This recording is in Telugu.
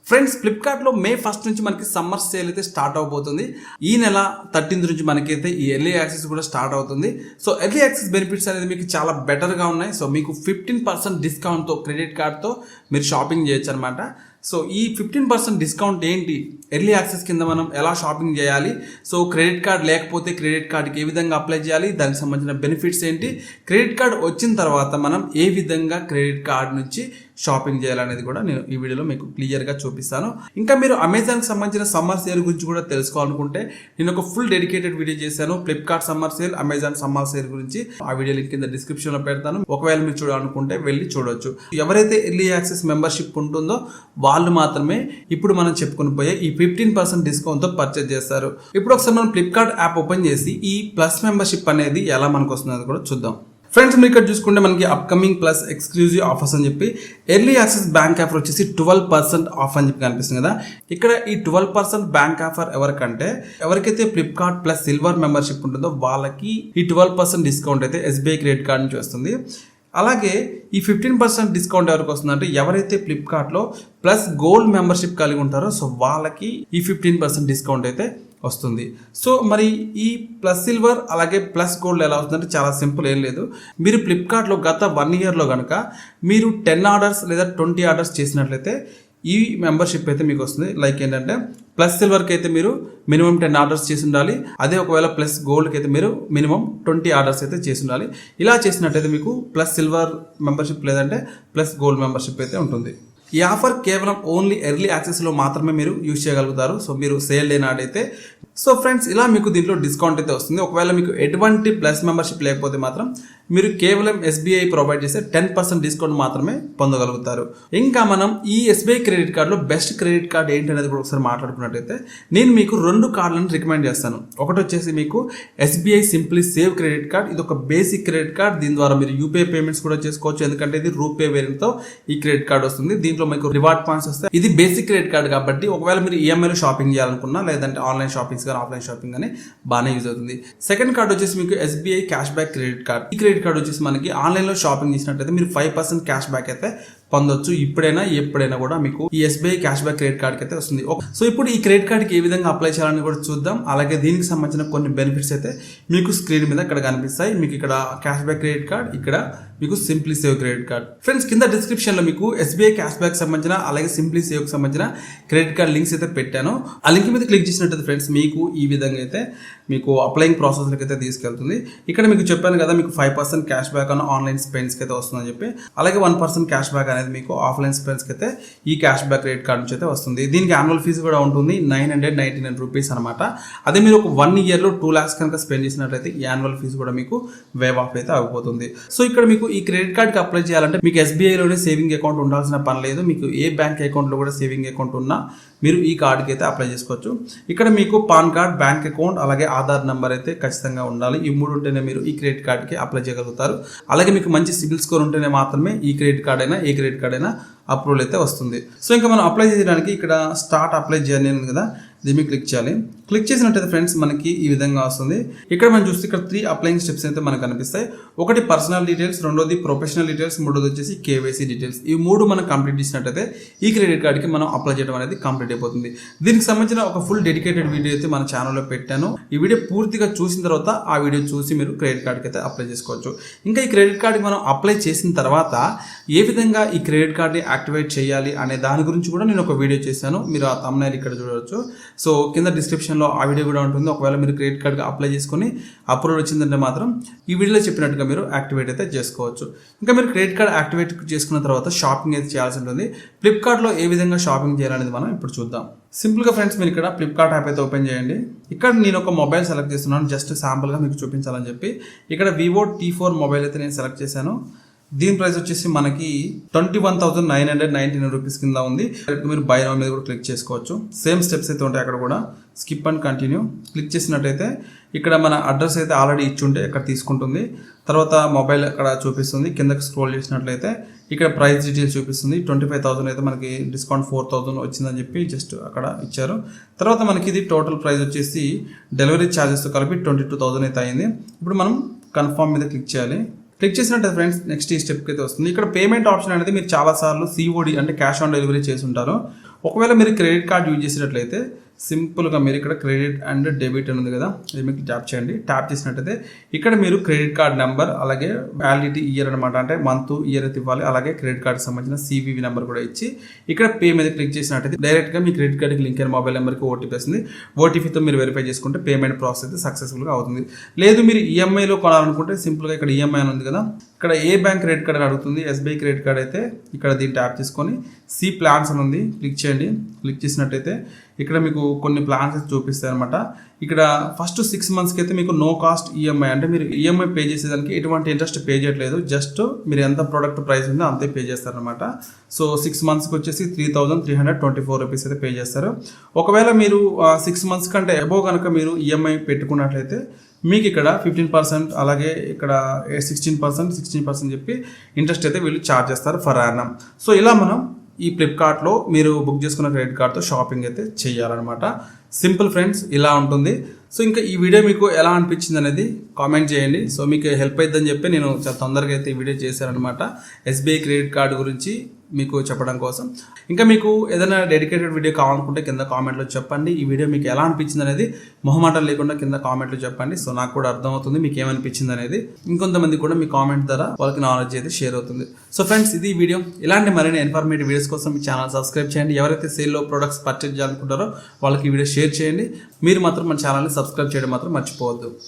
ఫ్రెండ్స్, ఫ్లిప్కార్ట్లో మే 1 నుంచి మనకి సమ్మర్ సేల్ అయితే స్టార్ట్ అవబోతుంది. ఈ నెల 13 నుంచి మనకైతే ఈ ఎర్లీ యాక్సెస్ కూడా స్టార్ట్ అవుతుంది. సో ఎర్లీ యాక్సెస్ బెనిఫిట్స్ అనేది మీకు చాలా బెటర్గా ఉన్నాయి. సో మీకు 15% డిస్కౌంట్తో క్రెడిట్ కార్డ్తో మీరు షాపింగ్ చేయొచ్చు అనమాట. సో ఈ 15% డిస్కౌంట్ ఏంటి, ఎర్లీ యాక్సెస్ కింద మనం ఎలా షాపింగ్ చేయాలి, సో క్రెడిట్ కార్డ్ లేకపోతే క్రెడిట్ కార్డ్కి ఏ విధంగా అప్లై చేయాలి, దానికి సంబంధించిన బెనిఫిట్స్ ఏంటి, క్రెడిట్ కార్డ్ వచ్చిన తర్వాత మనం ఏ విధంగా క్రెడిట్ కార్డ్ నుంచి షాపింగ్ చేయాలనేది కూడా నేను ఈ వీడియోలో మీకు క్లియర్గా చూపిస్తాను. ఇంకా మీరు అమెజాన్కి సంబంధించిన సమ్మర్ సేల్ గురించి కూడా తెలుసుకోవాలనుకుంటే నేను ఒక ఫుల్ డెడికేటెడ్ వీడియో చేశాను. Flipkart summer sale, Amazon summer sale గురించి. ఆ వీడియో లింక్ కింద డిస్క్రిప్షన్లో పెడతాను. ఒకవేళ మీరు చూడాలనుకుంటే వెళ్ళి చూడొచ్చు. ఎవరైతే ఎర్లీ యాక్సెస్ మెంబర్షిప్ ఉంటుందో వాళ్ళు మాత్రమే ఇప్పుడు మనం చెప్పుకుని పోయే ఈ 15% డిస్కౌంట్తో పర్చేజ్ చేస్తారు. ఇప్పుడు ఒకసారి మనం ఫ్లిప్కార్ట్ యాప్ ఓపెన్ చేసి ఈ ప్లస్ మెంబర్షిప్ అనేది ఎలా మనకు వస్తుందో కూడా చూద్దాం. ఫ్రెండ్స్, మీరు ఇక్కడ చూసుకుంటే మనకి అప్కమింగ్ ప్లస్ ఎక్స్క్లూజివ్ ఆఫర్స్ అని చెప్పి ఎర్లీ యాక్సెస్ బ్యాంక్ ఆఫర్ వచ్చేసి 12% ఆఫ్ అని చెప్పి కనిపిస్తుంది కదా. ఇక్కడ ఈ 12% బ్యాంక్ ఆఫర్ ఎవరికైతే ఫ్లిప్కార్ట్ ప్లస్ సిల్వర్ మెంబర్షిప్ ఉంటుందో వాళ్ళకి ఈ 12% డిస్కౌంట్ అయితే SBI క్రెడిట్ కార్డ్ నుంచి వస్తుంది. అలాగే ఈ 15% డిస్కౌంట్ ఎవరికి వస్తుందంటే ఎవరైతే ఫ్లిప్కార్ట్లో ప్లస్ గోల్డ్ మెంబర్షిప్ కలిగి ఉంటారో సో వాళ్ళకి ఈ 15% డిస్కౌంట్ అయితే వస్తుంది. సో మరి ఈ ప్లస్ సిల్వర్ అలాగే ప్లస్ గోల్డ్ ఎలా వస్తుందంటే చాలా సింపుల్, ఏం లేదు. మీరు ఫ్లిప్కార్ట్లో గత 1 ఇయర్లో కనుక మీరు 10 ఆర్డర్స్ లేదా 20 ఆర్డర్స్ చేసినట్లయితే ఈ మెంబర్షిప్ అయితే మీకు వస్తుంది. లైక్ ఏంటంటే ప్లస్ సిల్వర్కి అయితే మీరు మినిమం 10 ఆర్డర్స్ చేసి ఉండాలి. అదే ఒకవేళ ప్లస్ గోల్డ్కి అయితే మీరు మినిమం 20 ఆర్డర్స్ అయితే చేసి ఉండాలి. ఇలా చేసినట్టయితే మీకు ప్లస్ సిల్వర్ మెంబర్షిప్ లేదంటే ప్లస్ గోల్డ్ మెంబర్షిప్ అయితే ఉంటుంది. ఈ ఆఫర్ కేవలం ఓన్లీ ఎర్లీ యాక్సెస్లో మాత్రమే మీరు యూజ్ చేయగలుగుతారు. సో మీరు సేల్ లేని ఆడైతే. సో ఫ్రెండ్స్, ఇలా మీకు దీంట్లో డిస్కౌంట్ అయితే వస్తుంది. ఒకవేళ మీకు ఎటువంటి ప్లస్ మెంబర్షిప్ లేకపోతే మాత్రం మీరు కేవలం SBI ప్రొవైడ్ చేసే 10% డిస్కౌంట్ మాత్రమే పొందగలుగుతారు. ఇంకా మనం ఈ SBI క్రెడిట్ కార్డులో బెస్ట్ క్రెడిట్ కార్డ్ ఏంటి అనేది కూడా ఒకసారి మాట్లాడుకున్నట్టయితే నేను మీకు 2 కార్డులను రికమెండ్ చేస్తాను. ఒకటి వచ్చేసి మీకు SBI simply save credit card. ఇది ఒక బేసిక్ క్రెడిట్ కార్డ్. దీని ద్వారా మీరు UPI పేమెంట్స్ కూడా చేసుకోవచ్చు. ఎందుకంటే ఇది రూపే వేరియంట్తో ఈ క్రెడిట్ కార్డ్ వస్తుంది. దీంట్లో మీకు రివార్డ్ పాయింట్స్ వస్తాయి. ఇది బేసిక్ క్రెడిట్ కార్డ్ కాబట్టి ఒకవేళ మీరు EMIలో షాపింగ్ చేయాలనుకున్నా లేదంటే ఆన్లైన్ షాపింగ్స్ కానీ ఆఫ్లైన్ షాపింగ్ కానీ బాగానే యూజ్ అవుతుంది. సెకండ్ కార్డ్ వచ్చేసి మీకు SBI cash back credit card. ఈ క్రెడిట్ కార్డ్ వచ్చేసి మనకి ఆన్లైన్లో షాపింగ్ చేసినట్టయితే మీరు 5% క్యాష్ బ్యాక్ అయితే పొందొచ్చు. ఇప్పుడైనా ఎప్పుడైనా కూడా మీకు ఈ SBI క్యాష్ బ్యాక్ క్రెడిట్ కార్డ్కి అయితే వస్తుంది. సో ఇప్పుడు ఈ క్రెడిట్ కార్డ్కి ఏ విధంగా అప్లై చేయాలని కూడా చూద్దాం. అలాగే దీనికి సంబంధించిన కొన్ని బెనిఫిట్స్ అయితే మీకు స్క్రీన్ మీద ఇక్కడ కనిపిస్తాయి. మీకు ఇక్కడ క్యాష్ బ్యాక్ క్రెడిట్ కార్డ్, ఇక్కడ మీకు simply save credit card. Friends, కింద డిస్క్రిప్షన్లో మీకు SBI క్యాష్ బ్యాక్ సంబంధించిన అలాగే సింప్లీ సేవ్కి సంబంధించిన క్రెడిట్ కార్డ్ లింక్స్ అయితే పెట్టాను. ఆ లింక్ మీద క్లిక్ చేసినట్టయితే ఫ్రెండ్స్ మీకు ఈ విధంగా అయితే మీకు అప్లయింగ్ ప్రాసెస్కి అయితే తీసుకెళ్తుంది. ఇక్కడ మీకు చెప్పాను కదా మీకు 5% క్యాష్ బ్యాక్ అన్న ఆన్లైన్ స్పెండ్స్కి అయితే వస్తుందని చెప్పి, అలాగే 1% క్యాష్ బ్యాక్ అనేది మీకు ఆఫ్లైన్ స్పెండ్స్కి అయితే ఈ క్యాష్ బ్యాక్ క్రెడిట్ కార్డ్ నుంచి అయితే వస్తుంది. దీనికి యాన్యువల్ ఫీజు కూడా ఉంటుంది 999 రూపీస్ అనమాట. అదే మీరు ఒక 1 ఇయర్లో 2 lakhs కనుక స్పెండ్ చేసినట్లయితే ఈ యాన్యువల్ ఫీజు కూడా మీకు వేవ్ ఆఫ్ అయితే అయిపోతుంది. సో ఇక్కడ మీకు ఈ క్రెడిట్ కార్డ్కి అప్లై చేయాలంటే మీకు SBIలోనే సేవింగ్ అకౌంట్ ఉండాల్సిన పని లేదు. మీకు ఏ బ్యాంక్ అకౌంట్లో కూడా సేవింగ్ అకౌంట్ ఉన్నా మీరు ఈ కార్డ్కి అయితే అప్లై చేసుకోవచ్చు. ఇక్కడ మీకు పాన్ కార్డ్, బ్యాంక్ అకౌంట్ అలాగే ఆధార్ నెంబర్ అయితే ఖచ్చితంగా ఉండాలి. ఈ 3 ఉంటేనే మీరు ఈ క్రెడిట్ కార్డ్కి అప్లై చేయగలుగుతారు. అలాగే మీకు మంచి సిబిల్ స్కోర్ ఉంటేనే మాత్రమే ఈ క్రెడిట్ కార్డ్ అయినా ఏ క్రెడిట్ కార్డ్ అయినా అప్రూవల్ అయితే వస్తుంది. సో ఇంకా మనం అప్లై చేయడానికి ఇక్కడ స్టార్ట్ అప్లై జర్నీ ఉంది కదా, దీన్ని క్లిక్ చేయాలి. క్లిక్ చేసినట్టయితే ఫ్రెండ్స్ మనకి ఈ విధంగా వస్తుంది. ఇక్కడ మనం చూస్తే ఇక్కడ 3 అప్లయింగ్ స్టెప్స్ అయితే మనకు కనిపిస్తాయి. ఒకటి పర్సనల్ డీటెయిల్స్, రెండోది ప్రొఫెషనల్ డీటెయిల్స్, మూడోది వచ్చేసి KYC డీటెయిల్స్. ఈ 3 మనం కంప్లీట్ చేసినట్టయితే ఈ క్రెడిట్ కార్డ్కి మనం అప్లై చేయడం అనేది కంప్లీట్ అయిపోతుంది. దీనికి సంబంధించిన ఒక ఫుల్ డెడికేటెడ్ వీడియో అయితే మన ఛానల్లో పెట్టాను. ఈ వీడియో పూర్తిగా చూసిన తర్వాత ఆ వీడియో చూసి మీరు క్రెడిట్ కార్డ్కి అయితే అప్లై చేసుకోవచ్చు. ఇంకా ఈ క్రెడిట్ కార్డ్కి మనం అప్లై చేసిన తర్వాత ఏ విధంగా ఈ క్రెడిట్ కార్డ్ని యాక్టివేట్ చేయాలి అనే దాని గురించి కూడా నేను ఒక వీడియో చేశాను. మీరు ఆ థంబ్నైల్ ఇక్కడ చూడవచ్చు. సో కింద డిస్క్రిప్షన్లో ఆ వీడియో కూడా ఉంటుంది. ఒకవేళ మీరు క్రెడిట్ కార్డ్కి అప్లై చేసుకొని అప్రూవల్ వచ్చిందంటే మాత్రం ఈ వీడియోలో చెప్పినట్టుగా మీరు యాక్టివేట్ అయితే చేసుకోవచ్చు. ఇంకా మీరు క్రెడిట్ కార్డ్ యాక్టివేట్ చేసుకున్న తర్వాత షాపింగ్ అయితే చేయాల్సి ఉంటుంది. ఫ్లిప్కార్ట్లో ఏ విధంగా షాపింగ్ చేయాలనేది మనం ఇప్పుడు చూద్దాం. సింపుల్గా ఫ్రెండ్స్, మీరు ఇక్కడ ఫ్లిప్కార్ట్ యాప్ అయితే ఓపెన్ చేయండి. ఇక్కడ నేను ఒక మొబైల్ సెలెక్ట్ చేస్తున్నాను జస్ట్ శాంపుల్గా మీకు చూపించాలని చెప్పి. ఇక్కడ Vivo T4 మొబైల్ అయితే నేను సెలెక్ట్ చేశాను. దీని ప్రైస్ వచ్చేసి మనకి 21,999 రూపీస్ కింద ఉంది. మీరు బై నౌ మీద కూడా క్లిక్ చేసుకోవచ్చు. సేమ్ స్టెప్స్ అయితే ఉంటాయి. అక్కడ కూడా స్కిప్ అండ్ కంటిన్యూ క్లిక్ చేసినట్టయితే ఇక్కడ మన అడ్రస్ అయితే ఆల్రెడీ ఇచ్చుంటే ఇక్కడ తీసుకుంటుంది. తర్వాత మొబైల్ అక్కడ చూపిస్తుంది. కిందకి స్క్రోల్ చేసినట్లయితే ఇక్కడ ప్రైస్ డీటెయిల్స్ చూపిస్తుంది. 25,000 అయితే మనకి డిస్కౌంట్ 4,000 వచ్చిందని చెప్పి జస్ట్ అక్కడ ఇచ్చారు. తర్వాత మనకి ఇది టోటల్ ప్రైస్ వచ్చేసి డెలివరీ ఛార్జెస్తో కలిపి 22,000 అయితే అయింది. ఇప్పుడు మనం కన్ఫర్మ్ మీద క్లిక్ చేయాలి. క్లిక్ చేసినట్టు ఫ్రెండ్స్ నెక్స్ట్ ఈ స్టెప్కి అయితే వస్తుంది. ఇక్కడ పేమెంట్ ఆప్షన్ అనేది మీరు చాలాసార్లు COD అంటే క్యాష్ ఆన్ డెలివరీ చేసి ఉంటారు. ఒకవేళ మీరు క్రెడిట్ కార్డ్ యూజ్ చేసినట్లయితే సింపుల్గా మీరు ఇక్కడ క్రెడిట్ అండ్ డెబిట్ అని ఉంది కదా, ఇది మీకు ట్యాప్ చేయండి. ట్యాప్ చేసినట్టయితే ఇక్కడ మీరు క్రెడిట్ కార్డ్ నెంబర్ అలాగే వ్యాలిడిటీ ఇయర్ అనమాట, అంటే మంత్ ఇయర్ అయితే ఇవ్వాలి. అలాగే క్రెడిట్ కార్డ్కి సంబంధించిన CVV నెంబర్ కూడా ఇచ్చి ఇక్కడ పే మీద క్లిక్ చేసినట్టయితే డైరెక్ట్గా మీ క్రెడిట్ కార్డ్కి లింక్ అయిన మొబైల్ నెంబర్కి ఓటీపీ వస్తుంది. ఓటీపీతో మీరు వెరిఫై చేసుకుంటే పేమెంట్ ప్రాసెస్ అయితే సక్సెస్ఫుల్గా అవుతుంది. లేదు మీరు ఈఎంఐలో కొనాలనుకుంటే సింపుల్గా ఇక్కడ ఈఎంఐ అని ఉంది కదా, ఇక్కడ ఏ బ్యాంక్ క్రెడిట్ కార్డ్ అని అడుగుతుంది. SBI క్రెడిట్ కార్డ్ అయితే ఇక్కడ దీన్ని ట్యాప్ చేసుకొని సి ప్లాన్స్ అని ఉంది, క్లిక్ చేయండి. క్లిక్ చేసినట్టయితే ఇక్కడ మీకు కొన్ని ప్లాన్స్ అయితే చూపిస్తాయి అనమాట. ఇక్కడ ఫస్ట్ 6 మంత్స్కి అయితే మీకు నో కాస్ట్ ఈఎంఐ, అంటే మీరు ఈఎంఐ పే చేసేదానికి ఎటువంటి ఇంట్రెస్ట్ పే చేయట్లేదు, జస్ట్ మీరు ఎంత ప్రోడక్ట్ ప్రైస్ ఉందో అంతే పే చేస్తారనమాట. సో 6 మంత్స్కి వచ్చేసి 3,324 రూపీస్ అయితే పే చేస్తారు. ఒకవేళ మీరు 6 మంత్స్ కంటే అబోవ్ కనుక మీరు ఈఎంఐ పెట్టుకున్నట్లయితే మీకు ఇక్కడ 15%, అలాగే ఇక్కడ 16% చెప్పి ఇంట్రెస్ట్ అయితే వీళ్ళు ఛార్జ్ చేస్తారు ఫర్ యానం. సో ఇలా మనం ఈ ఫ్లిప్కార్ట్లో మీరు బుక్ చేసుకున్న క్రెడిట్ కార్డ్తో షాపింగ్ అయితే చేయాలన్నమాట. సింపుల్ ఫ్రెండ్స్, ఇలా ఉంటుంది. సో ఇంకా ఈ వీడియో మీకు ఎలా అనిపించింది అనేది కామెంట్ చేయండి. సో మీకు హెల్ప్ అవుతుందని చెప్పి నేను చాలా తొందరగా అయితే ఈ వీడియో చేశానమాట, SBI క్రెడిట్ కార్డు గురించి మీకు చెప్పడం కోసం. ఇంకా మీకు ఏదైనా డెడికేటెడ్ వీడియో కావాలనుకుంటే కింద కామెంట్లో చెప్పండి. ఈ వీడియో మీకు ఎలా అనిపించింది అనేది మొహమాటం లేకుండా కింద కామెంట్లో చెప్పండి. సో నాకు కూడా అర్థమవుతుంది మీకు ఏమనిపించింది అనేది. ఇంకొంతమంది కూడా మీ కామెంట్ ద్వారా వాళ్ళకి నాలెడ్జ్ అయితే షేర్ అవుతుంది. సో ఫ్రెండ్స్, ఇది వీడియో. ఇలాంటి మరిన్ని ఇన్ఫర్మేటివ్ వీడియోస్ కోసం మీ ఛానల్ సబ్స్క్రైబ్ చేయండి. ఎవరైతే సేల్లో ప్రొడక్ట్స్ పర్చేజ్ చేయాలనుకుంటారో వాళ్ళకి ఈ వీడియో షేర్ చేయండి. మీరు మాత్రం మన ఛానల్ని సబ్స్క్రైబ్ చేయడం మాత్రం మర్చిపోవద్దు.